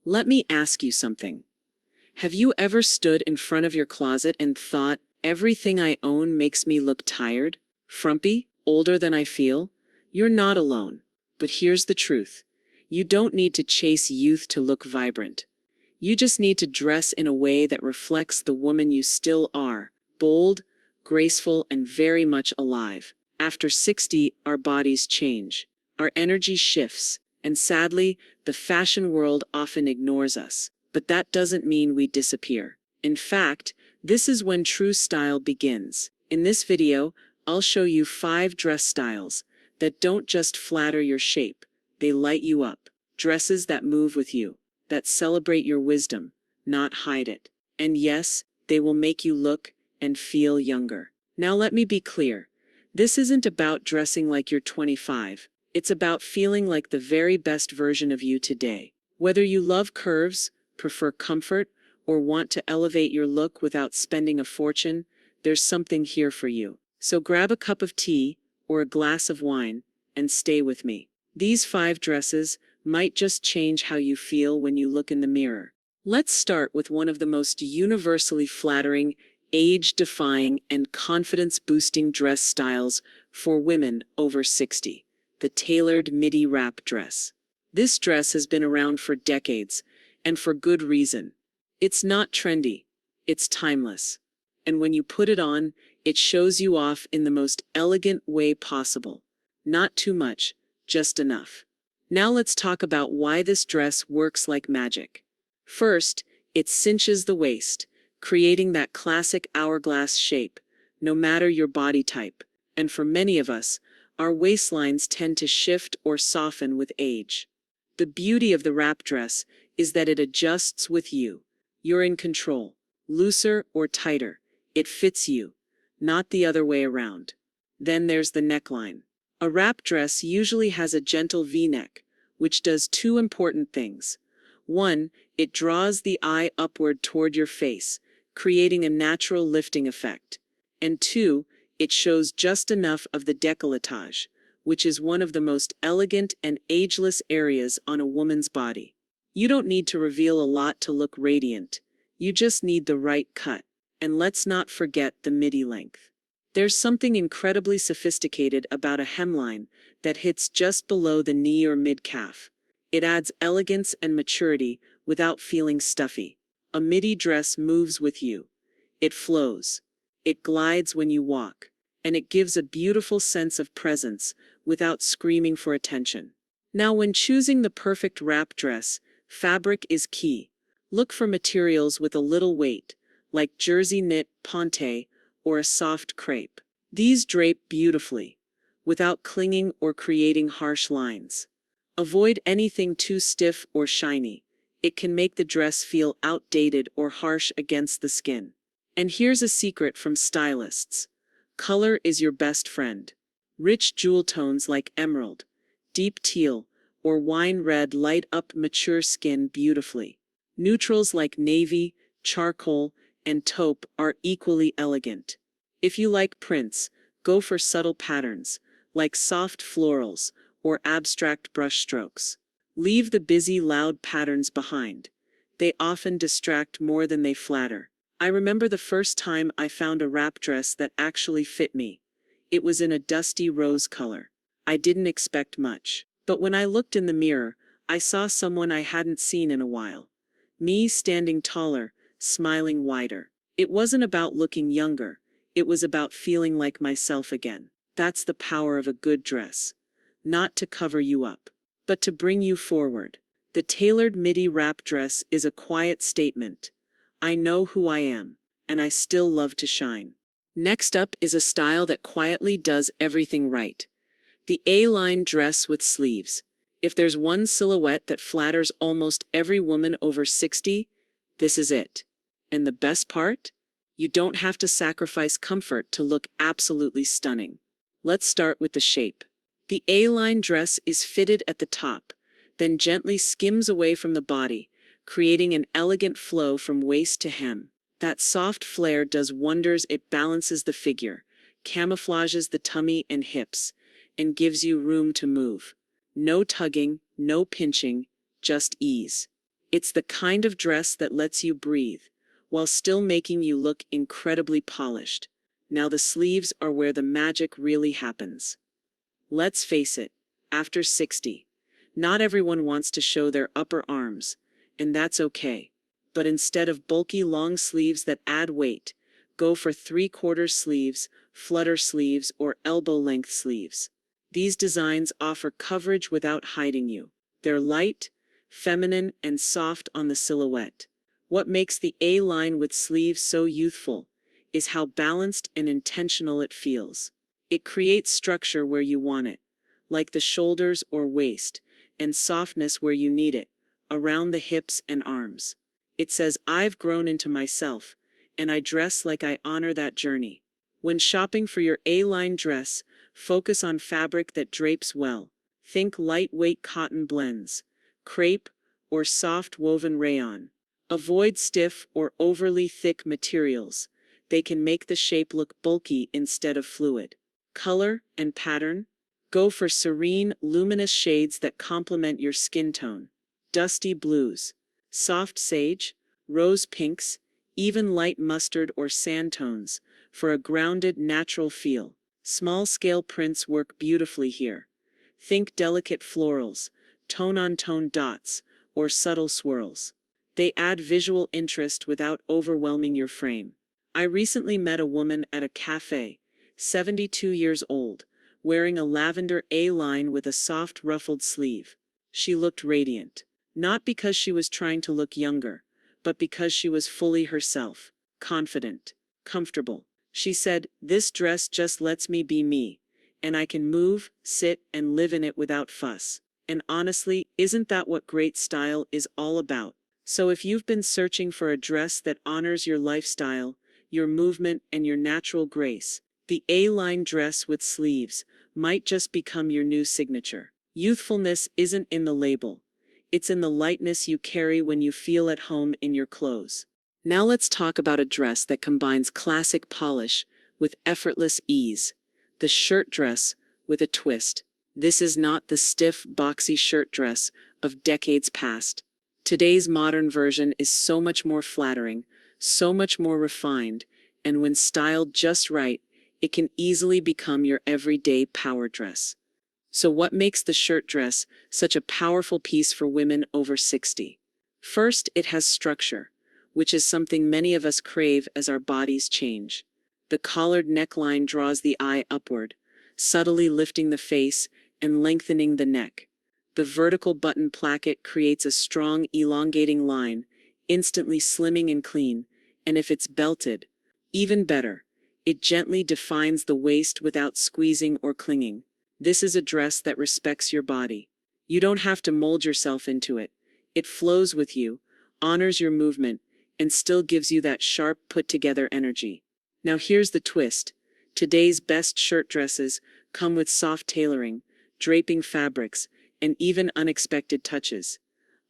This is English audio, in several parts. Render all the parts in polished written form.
Let me ask you something. Have you ever stood in front of your closet and thought, everything I own makes me look tired, frumpy, older than I feel? You're not alone. But here's the truth. You don't need to chase youth to look vibrant. You just need to dress in a way that reflects the woman you still are, bold, graceful, and very much alive. After 60, our bodies change. Our energy shifts, and sadly, the fashion world often ignores us. But that doesn't mean we disappear. In fact, this is when true style begins. In this video, I'll show you 5 dress styles that don't just flatter your shape, they light you up. Dresses that move with you, that celebrate your wisdom, not hide it. And yes, they will make you look and feel younger. Now let me be clear. This isn't about dressing like you're 25. It's about feeling like the very best version of you today. Whether you love curves, prefer comfort, or want to elevate your look without spending a fortune, there's something here for you. So grab a cup of tea or a glass of wine and stay with me. These 5 dresses might just change how you feel when you look in the mirror. Let's start with one of the most universally flattering, age-defying, and confidence-boosting dress styles for women over 60, the tailored midi wrap dress. This dress has been around for decades, and for good reason. It's not trendy, it's timeless. And when you put it on, it shows you off in the most elegant way possible. Not too much, just enough. Now let's talk about why this dress works like magic. First, it cinches the waist, creating that classic hourglass shape, no matter your body type. And for many of us, our waistlines tend to shift or soften with age. The beauty of the wrap dress is that it adjusts with you. You're in control. Looser or tighter, it fits you, not the other way around. Then there's the neckline. A wrap dress usually has a gentle V-neck, which does 2 important things. 1, it draws the eye upward toward your face, creating a natural lifting effect. And 2, it shows just enough of the décolletage, which is one of the most elegant and ageless areas on a woman's body. You don't need to reveal a lot to look radiant. You just need the right cut. And let's not forget the midi length. There's something incredibly sophisticated about a hemline that hits just below the knee or mid-calf. It adds elegance and maturity without feeling stuffy. A midi dress moves with you. It flows. It glides when you walk. And it gives a beautiful sense of presence without screaming for attention. Now, when choosing the perfect wrap dress, fabric is key. Look for materials with a little weight, like jersey knit, ponte, or a soft crepe. These drape beautifully, without clinging or creating harsh lines. Avoid anything too stiff or shiny. It can make the dress feel outdated or harsh against the skin. And here's a secret from stylists. Color is your best friend. Rich jewel tones like emerald, deep teal, or wine red light up mature skin beautifully. Neutrals like navy, charcoal, and taupe are equally elegant. If you like prints, go for subtle patterns, like soft florals or abstract brushstrokes. Leave the busy, loud patterns behind. They often distract more than they flatter. I remember the first time I found a wrap dress that actually fit me. It was in a dusty rose color. I didn't expect much. But when I looked in the mirror, I saw someone I hadn't seen in a while. Me standing taller, smiling wider. It wasn't about looking younger. It was about feeling like myself again. That's the power of a good dress. Not to cover you up, but to bring you forward. The tailored midi wrap dress is a quiet statement. I know who I am, and I still love to shine. Next up is a style that quietly does everything right. The A-line dress with sleeves. If there's one silhouette that flatters almost every woman over 60, this is it. And the best part? You don't have to sacrifice comfort to look absolutely stunning. Let's start with the shape. The A-line dress is fitted at the top, then gently skims away from the body, creating an elegant flow from waist to hem. That soft flare does wonders. It balances the figure, camouflages the tummy and hips, and gives you room to move. No tugging, no pinching, just ease. It's the kind of dress that lets you breathe, while still making you look incredibly polished. Now the sleeves are where the magic really happens. Let's face it, after 60, not everyone wants to show their upper arms, and that's okay. But instead of bulky long sleeves that add weight, go for 3/4 sleeves, flutter sleeves, or elbow-length sleeves. These designs offer coverage without hiding you. They're light, feminine, and soft on the silhouette. What makes the A-line with sleeves so youthful is how balanced and intentional it feels. It creates structure where you want it, like the shoulders or waist, and softness where you need it, around the hips and arms. It says, I've grown into myself, and I dress like I honor that journey. When shopping for your A-line dress, focus on fabric that drapes well. Think lightweight cotton blends, crepe, or soft woven rayon. Avoid stiff or overly thick materials. They can make the shape look bulky instead of fluid. Color and pattern? Go for serene, luminous shades that complement your skin tone. Dusty blues, soft sage, rose pinks, even light mustard or sand tones, for a grounded, natural feel. Small-scale prints work beautifully here. Think delicate florals, tone-on-tone dots, or subtle swirls. They add visual interest without overwhelming your frame. I recently met a woman at a cafe, 72 years old, wearing a lavender A-line with a soft ruffled sleeve. She looked radiant, not because she was trying to look younger, but because she was fully herself, confident, comfortable. She said, "This dress just lets me be me, and I can move, sit, and live in it without fuss." And honestly, isn't that what great style is all about? So if you've been searching for a dress that honors your lifestyle, your movement, and your natural grace, the A-line dress with sleeves might just become your new signature. Youthfulness isn't in the label. It's in the lightness you carry when you feel at home in your clothes. Now let's talk about a dress that combines classic polish with effortless ease. The shirt dress with a twist. This is not the stiff, boxy shirt dress of decades past. Today's modern version is so much more flattering, so much more refined, and when styled just right, it can easily become your everyday power dress. So what makes the shirt dress such a powerful piece for women over 60? First, it has structure, which is something many of us crave as our bodies change. The collared neckline draws the eye upward, subtly lifting the face and lengthening the neck. The vertical button placket creates a strong, elongating line, instantly slimming and clean, and if it's belted, even better. It gently defines the waist without squeezing or clinging. This is a dress that respects your body. You don't have to mold yourself into it. It flows with you, honors your movement, and still gives you that sharp, put-together energy. Now here's the twist. Today's best shirt dresses come with soft tailoring, draping fabrics, and even unexpected touches.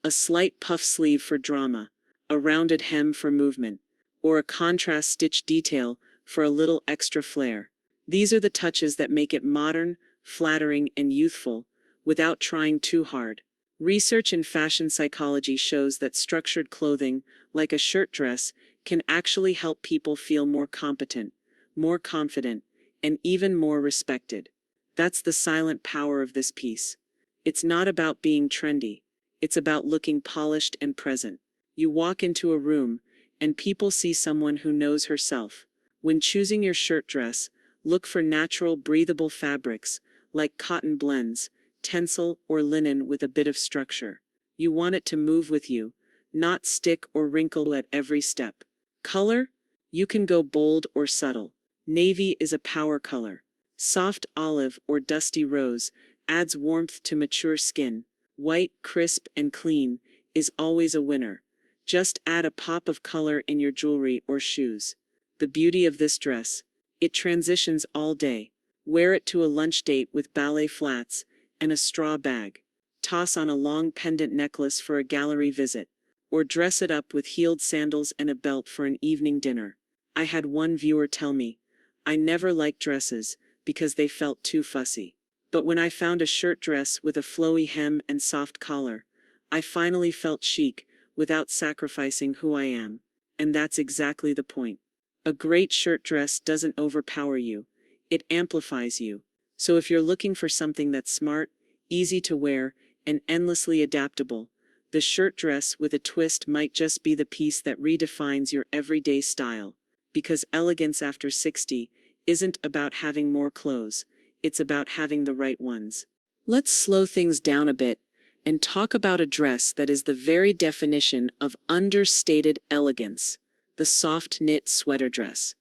A slight puff sleeve for drama, a rounded hem for movement, or a contrast stitch detail for a little extra flair. These are the touches that make it modern, flattering, and youthful, without trying too hard. Research in fashion psychology shows that structured clothing, like a shirt dress, can actually help people feel more competent, more confident, and even more respected. That's the silent power of this piece. It's not about being trendy. It's about looking polished and present. You walk into a room, and people see someone who knows herself. When choosing your shirt dress, look for natural, breathable fabrics, like cotton blends, tencel, or linen with a bit of structure. You want it to move with you, not stick or wrinkle at every step. Color? You can go bold or subtle. Navy is a power color. Soft olive or dusty rose adds warmth to mature skin. White, crisp, and clean is always a winner. Just add a pop of color in your jewelry or shoes. The beauty of this dress: it transitions all day. Wear it to a lunch date with ballet flats and a straw bag. Toss on a long pendant necklace for a gallery visit, or dress it up with heeled sandals and a belt for an evening dinner. I had one viewer tell me, "I never liked dresses because they felt too fussy. But when I found a shirt dress with a flowy hem and soft collar, I finally felt chic, without sacrificing who I am. And that's exactly the point. A great shirt dress doesn't overpower you, it amplifies you. So if you're looking for something that's smart, easy to wear, and endlessly adaptable, the shirt dress with a twist might just be the piece that redefines your everyday style. Because elegance after 60 isn't about having more clothes, it's about having the right ones. Let's slow things down a bit and talk about a dress that is the very definition of understated elegance: the soft knit sweater dress.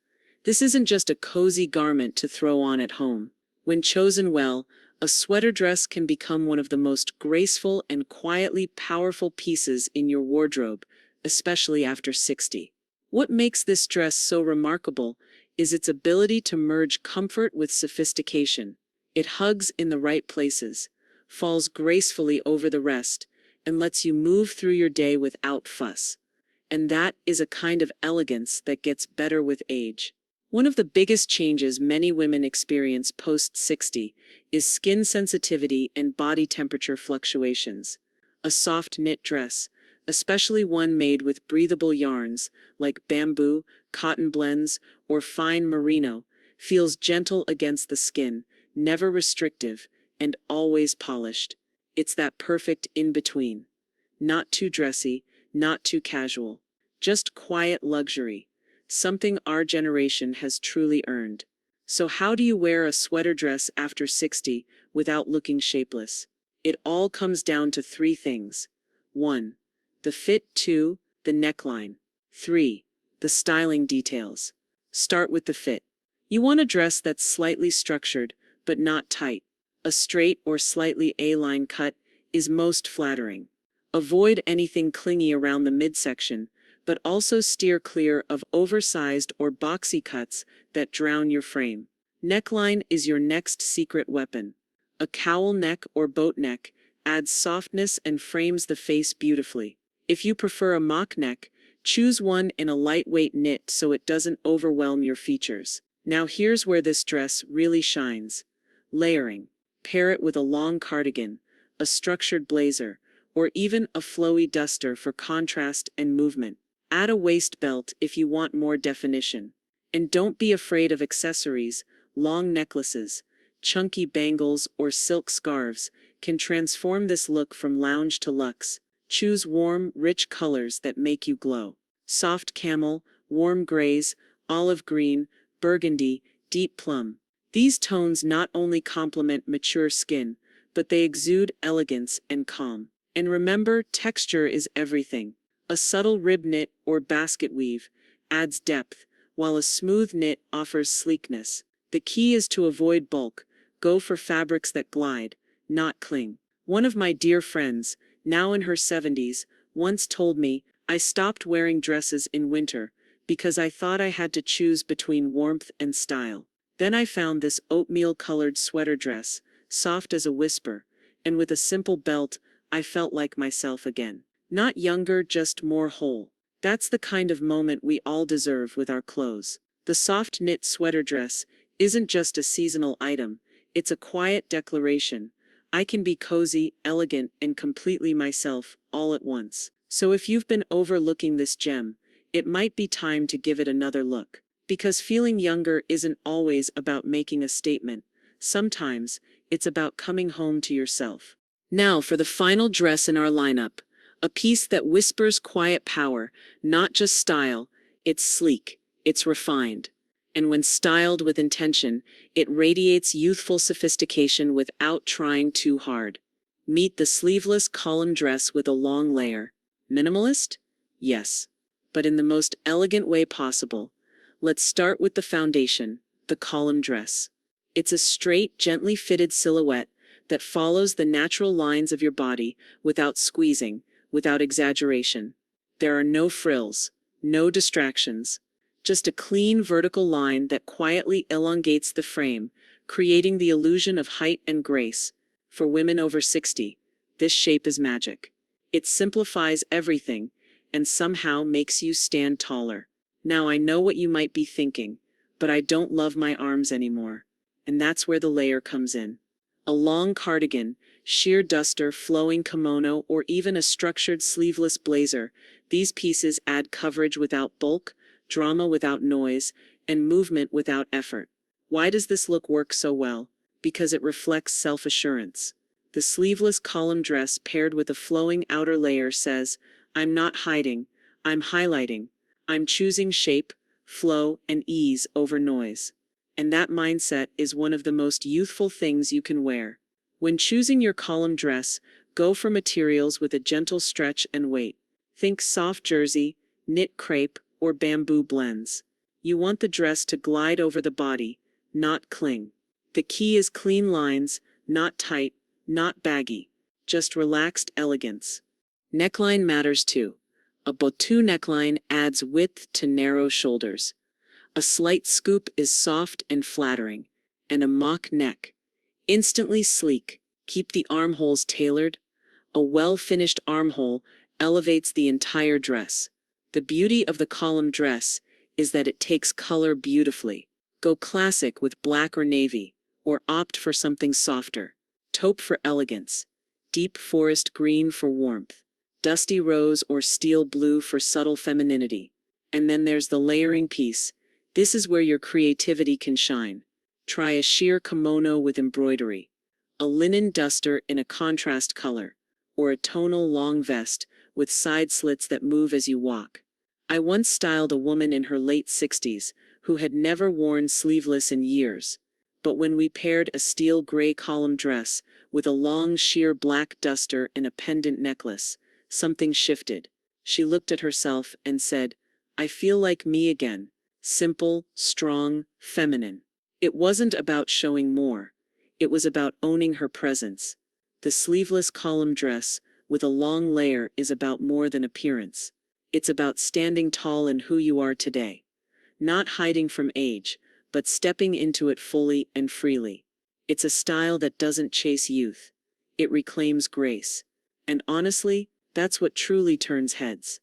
This isn't just a cozy garment to throw on at home. When chosen well, a sweater dress can become one of the most graceful and quietly powerful pieces in your wardrobe, especially after 60. What makes this dress so remarkable is its ability to merge comfort with sophistication. It hugs in the right places, falls gracefully over the rest, and lets you move through your day without fuss. And that is a kind of elegance that gets better with age. One of the biggest changes many women experience post-60 is skin sensitivity and body temperature fluctuations. A soft knit dress, especially one made with breathable yarns like bamboo, cotton blends, or fine merino, feels gentle against the skin, never restrictive, and always polished. It's that perfect in-between. Not too dressy, not too casual. Just quiet luxury. Something our generation has truly earned. So how do you wear a sweater dress after 60 without looking shapeless? It all comes down to three things. 1. The fit. 2. The neckline. 3. The styling details. Start with the fit. You want a dress that's slightly structured, but not tight. A straight or slightly A-line cut is most flattering. Avoid anything clingy around the midsection, but also steer clear of oversized or boxy cuts that drown your frame. Neckline is your next secret weapon. A cowl neck or boat neck adds softness and frames the face beautifully. If you prefer a mock neck, choose one in a lightweight knit so it doesn't overwhelm your features. Now here's where this dress really shines. Layering. Pair it with a long cardigan, a structured blazer, or even a flowy duster for contrast and movement. Add a waist belt if you want more definition. And don't be afraid of accessories. Long necklaces, chunky bangles, or silk scarves can transform this look from lounge to luxe. Choose warm, rich colors that make you glow. Soft camel, warm grays, olive green, burgundy, deep plum. These tones not only complement mature skin, but they exude elegance and calm. And remember, texture is everything. A subtle rib knit or basket weave adds depth, while a smooth knit offers sleekness. The key is to avoid bulk. Go for fabrics that glide, not cling. One of my dear friends, now in her 70s, once told me, "I stopped wearing dresses in winter because I thought I had to choose between warmth and style. Then I found this oatmeal-colored sweater dress, soft as a whisper, and with a simple belt, I felt like myself again. Not younger, just more whole." That's the kind of moment we all deserve with our clothes. The soft knit sweater dress isn't just a seasonal item, it's a quiet declaration. I can be cozy, elegant, and completely myself all at once. So if you've been overlooking this gem, it might be time to give it another look. Because feeling younger isn't always about making a statement. Sometimes, it's about coming home to yourself. Now for the final dress in our lineup. A piece that whispers quiet power, not just style. It's sleek, it's refined. And when styled with intention, it radiates youthful sophistication without trying too hard. Meet the sleeveless column dress with a long layer. Minimalist? Yes. But in the most elegant way possible. Let's start with the foundation, the column dress. It's a straight, gently fitted silhouette that follows the natural lines of your body without squeezing, without exaggeration. There are no frills, no distractions, just a clean vertical line that quietly elongates the frame, creating the illusion of height and grace. For women over 60, this shape is magic. It simplifies everything and somehow makes you stand taller. Now I know what you might be thinking, but I don't love my arms anymore. And that's where the layer comes in. A long cardigan, sheer duster, flowing kimono, or even a structured sleeveless blazer, these pieces add coverage without bulk, drama without noise, and movement without effort. Why does this look work so well? Because it reflects self-assurance. The sleeveless column dress paired with a flowing outer layer says, I'm not hiding, I'm highlighting. I'm choosing shape, flow, and ease over noise. And that mindset is one of the most youthful things you can wear. When choosing your column dress, go for materials with a gentle stretch and weight. Think soft jersey, knit crepe, or bamboo blends. You want the dress to glide over the body, not cling. The key is clean lines, not tight, not baggy, just relaxed elegance. Neckline matters too. A botou neckline adds width to narrow shoulders. A slight scoop is soft and flattering, and a mock neck. Instantly sleek. Keep the armholes tailored. A well-finished armhole elevates the entire dress. The beauty of the column dress is that it takes color beautifully. Go classic with black or navy, or opt for something softer. Taupe for elegance. Deep forest green for warmth. Dusty rose or steel blue for subtle femininity. And then there's the layering piece. This is where your creativity can shine. Try a sheer kimono with embroidery, a linen duster in a contrast color, or a tonal long vest with side slits that move as you walk. I once styled a woman in her late 60s who had never worn sleeveless in years. But when we paired a steel gray column dress with a long sheer black duster and a pendant necklace, something shifted. She looked at herself and said, I feel like me again, simple, strong, feminine. It wasn't about showing more. It was about owning her presence. The sleeveless column dress with a long layer is about more than appearance. It's about standing tall in who you are today. Not hiding from age, but stepping into it fully and freely. It's a style that doesn't chase youth. It reclaims grace. And honestly, that's what truly turns heads.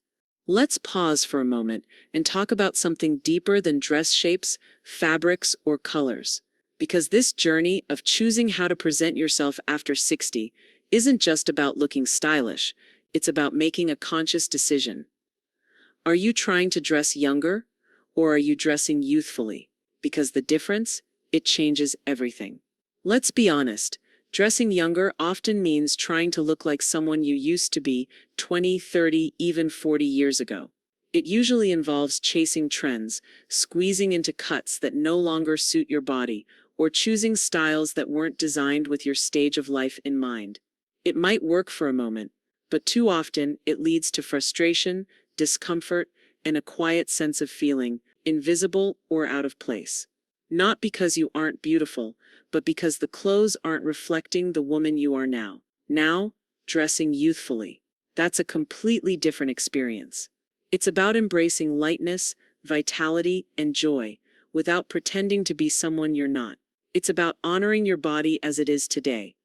Let's pause for a moment and talk about something deeper than dress shapes, fabrics, or colors. Because this journey of choosing how to present yourself after 60 isn't just about looking stylish, it's about making a conscious decision. Are you trying to dress younger, or are you dressing youthfully? Because the difference, it changes everything. Let's be honest. Dressing younger often means trying to look like someone you used to be 20, 30, even 40 years ago. It usually involves chasing trends, squeezing into cuts that no longer suit your body, or choosing styles that weren't designed with your stage of life in mind. It might work for a moment, but too often it leads to frustration, discomfort, and a quiet sense of feeling invisible or out of place. Not because you aren't beautiful, but because the clothes aren't reflecting the woman you are now. Now, dressing youthfully. That's a completely different experience. It's about embracing lightness, vitality, and joy, without pretending to be someone you're not. It's about honoring your body as it is today.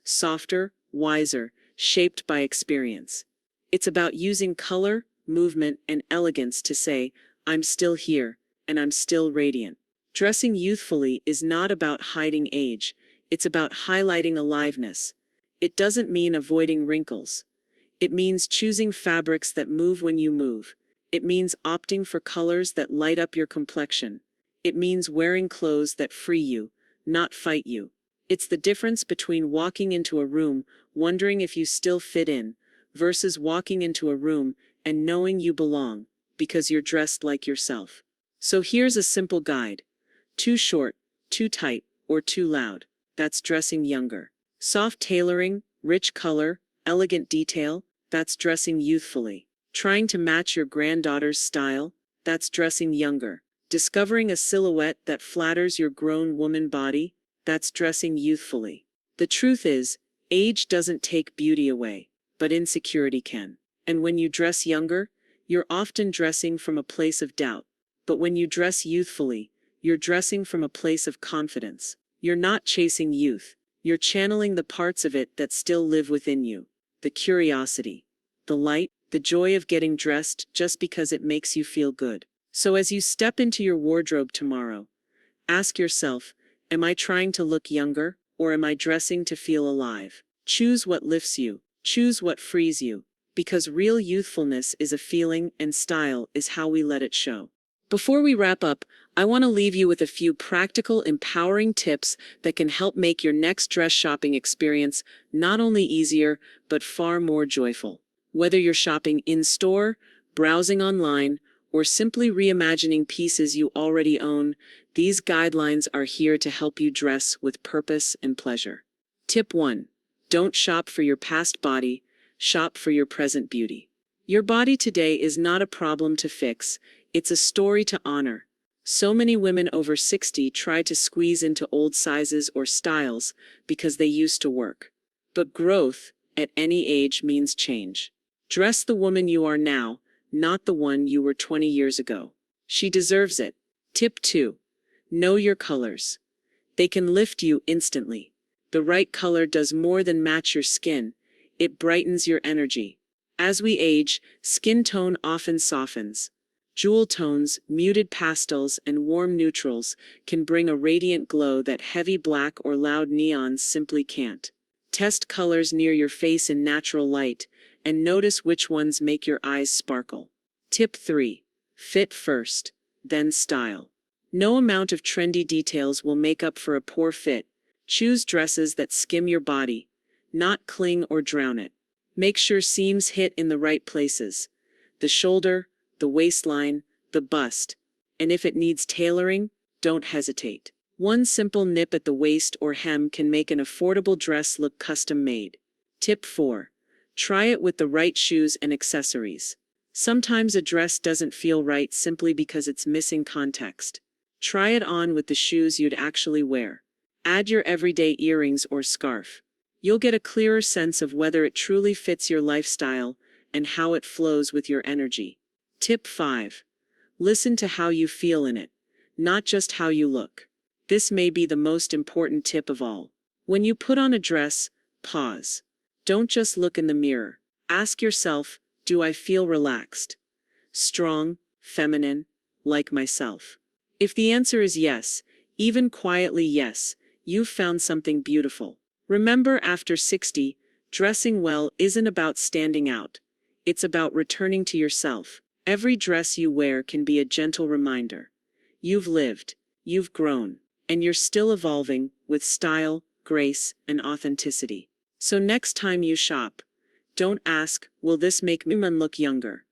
Softer, wiser, shaped by experience. It's about using color, movement, and elegance to say, I'm still here, and I'm still radiant. Dressing youthfully is not about hiding age, it's about highlighting aliveness. It doesn't mean avoiding wrinkles. It means choosing fabrics that move when you move. It means opting for colors that light up your complexion. It means wearing clothes that free you, not fight you. It's the difference between walking into a room wondering if you still fit in, versus walking into a room and knowing you belong, because you're dressed like yourself. So here's a simple guide. Too short, too tight, or too loud. That's dressing younger. Soft tailoring, rich color, elegant detail. That's dressing youthfully. Trying to match your granddaughter's style. That's dressing younger. Discovering a silhouette that flatters your grown woman body. That's dressing youthfully. The truth is, age doesn't take beauty away, but insecurity can. And when you dress younger, you're often dressing from a place of doubt. But when you dress youthfully, you're dressing from a place of confidence. You're not chasing youth. You're channeling the parts of it that still live within you. The curiosity, the light, the joy of getting dressed just because it makes you feel good. So as you step into your wardrobe tomorrow, ask yourself, am I trying to look younger, or am I dressing to feel alive? Choose what lifts you. Choose what frees you. Because real youthfulness is a feeling and style is how we let it show. Before we wrap up, I want to leave you with a few practical, empowering tips that can help make your next dress shopping experience not only easier, but far more joyful. Whether you're shopping in-store, browsing online, or simply reimagining pieces you already own, these guidelines are here to help you dress with purpose and pleasure. Tip 1. Don't shop for your past body, shop for your present beauty. Your body today is not a problem to fix, it's a story to honor. So many women over 60 try to squeeze into old sizes or styles because they used to work. But growth, at any age, means change. Dress the woman you are now, not the one you were 20 years ago. She deserves it. Tip 2. Know your colors. They can lift you instantly. The right color does more than match your skin, it brightens your energy. As we age, skin tone often softens. Jewel tones, muted pastels, and warm neutrals can bring a radiant glow that heavy black or loud neons simply can't. Test colors near your face in natural light, and notice which ones make your eyes sparkle. Tip 3. Fit first, then style. No amount of trendy details will make up for a poor fit. Choose dresses that skim your body, not cling or drown it. Make sure seams hit in the right places. The shoulder, the waistline, the bust. And if it needs tailoring, don't hesitate. One simple nip at the waist or hem can make an affordable dress look custom-made. Tip 4. Try it with the right shoes and accessories. Sometimes a dress doesn't feel right simply because it's missing context. Try it on with the shoes you'd actually wear. Add your everyday earrings or scarf. You'll get a clearer sense of whether it truly fits your lifestyle and how it flows with your energy. Tip 5. Listen to how you feel in it, not just how you look. This may be the most important tip of all. When you put on a dress, pause. Don't just look in the mirror. Ask yourself, do I feel relaxed, strong, feminine, like myself? If the answer is yes, even quietly yes, you've found something beautiful. Remember, after 60, dressing well isn't about standing out. It's about returning to yourself. Every dress you wear can be a gentle reminder. You've lived, you've grown, and you're still evolving with style, grace, and authenticity. So next time you shop, don't ask, will this make me look younger?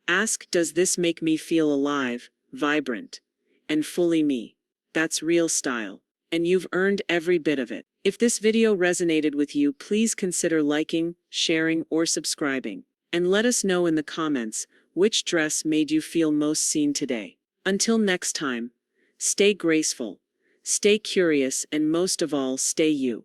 Ask, does this make me feel alive, vibrant, and fully me? That's real style, and you've earned every bit of it. If this video resonated with you, please consider liking, sharing, or subscribing. And let us know in the comments which dress made you feel most seen today. Until next time, stay graceful, stay curious, and most of all, stay you.